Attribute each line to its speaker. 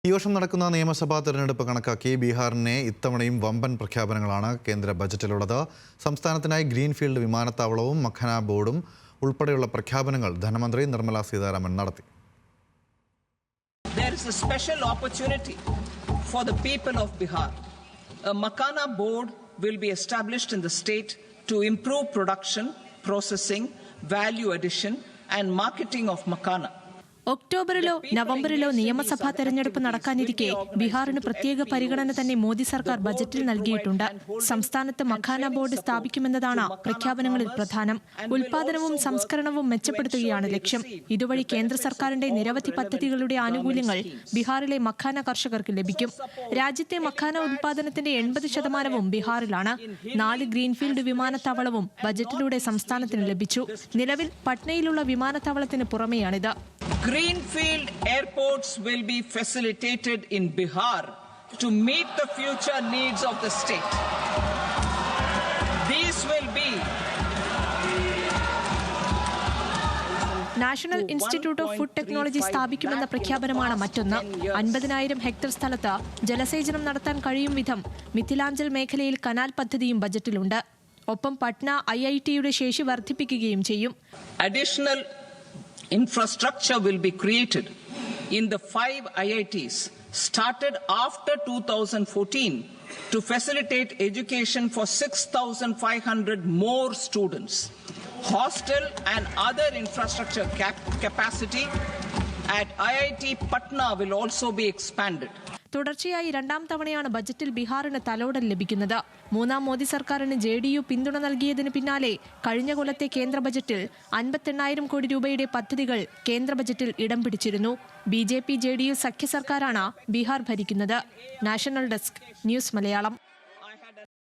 Speaker 1: ഈ വർഷം നടക്കുന്ന നിയമസഭാ തെരഞ്ഞെടുപ്പ് കണക്കാക്കി ബീഹാറിനെ ഇത്തവണയും വമ്പൻ പ്രഖ്യാപനങ്ങളാണ് കേന്ദ്ര ബജറ്റിലുള്ളത്. സംസ്ഥാനത്തിനായി ഗ്രീൻഫീൽഡ് വിമാനത്താവളവും മഖാന ബോർഡും ഉൾപ്പെടെയുള്ള പ്രഖ്യാപനങ്ങൾ ധനമന്ത്രി നിർമ്മല സീതാരാമൻ നടത്തി.
Speaker 2: There is a special opportunity for the people of Bihar. A Maqana board will be established in the state to improve production, processing, value addition and marketing of Maqana.
Speaker 3: ഒക്ടോബറിലോ നവംബറിലോ നിയമസഭാ തെരഞ്ഞെടുപ്പ് നടക്കാനിരിക്കെ ബീഹാറിന് പ്രത്യേക പരിഗണന തന്നെ മോദി സർക്കാർ ബജറ്റിൽ നൽകിയിട്ടുണ്ട്. സംസ്ഥാനത്ത് മഖാന ബോർഡ് സ്ഥാപിക്കുമെന്നതാണ് പ്രഖ്യാപനങ്ങളിൽ പ്രധാനം. ഉൽപാദനവും സംസ്കരണവും മെച്ചപ്പെടുത്തുകയാണ് ലക്ഷ്യം. ഇതുവഴി കേന്ദ്ര സർക്കാരിന്റെ നിരവധി പദ്ധതികളുടെ ആനുകൂല്യങ്ങൾ ബീഹാറിലെ മഖാന കർഷകർക്ക് ലഭിക്കും. രാജ്യത്തെ മഖാന ഉൽപാദനത്തിന്റെ 80% ബീഹാറിലാണ്. 4 ഗ്രീൻഫീൽഡ് വിമാനത്താവളവും ബജറ്റിലൂടെ സംസ്ഥാനത്തിന് ലഭിച്ചു. നിലവിൽ പട്നയിലുള്ള വിമാനത്താവളത്തിന് പുറമെയാണിത്.
Speaker 2: Greenfield airports will be facilitated in Bihar to meet the future needs of the state. These will be
Speaker 3: national institute of food technology സ്ഥാപിക്കുമെന്ന പ്രഖ്യാപനമാണ് മറ്റൊന്ന്. 50,000 ഹെക്ടർ സ്ഥലത്ത് ജലസേചനം നടത്താൻ കഴിയും വിധം മിഥിലാഞ്ചൽ മേഖലയിൽ കനാൽ പദ്ധതിയും ബജറ്റിലുണ്ട്. ഒപ്പം പട്ന IITയുടെ ശേഷി വർദ്ധിപ്പിക്കുകയും ചെയ്യും.
Speaker 2: Additional infrastructure will be created in the 5 IITs started after 2014 to facilitate education for 6,500 more students. Hostel and other infrastructure capacity at IIT Patna will also be expanded.
Speaker 3: തുടർച്ചയായി 2ാം തവണയാണ് ബജറ്റിൽ ബീഹാറിന് തലോടൽ ലഭിക്കുന്നത്. 3ാം മോദി സർക്കാരിന് JDU പിന്തുണ നൽകിയതിന് പിന്നാലെ കഴിഞ്ഞ കൊല്ലത്തെ കേന്ദ്ര ബജറ്റിൽ 58,000 കോടി രൂപയുടെ പദ്ധതികൾ കേന്ദ്ര ബജറ്റിൽ ഇടം പിടിച്ചിരുന്നു. BJP JDU സഖ്യ സർക്കാരാണ് ബീഹാർ ഭരിക്കുന്നത്. National desk news Malayalam.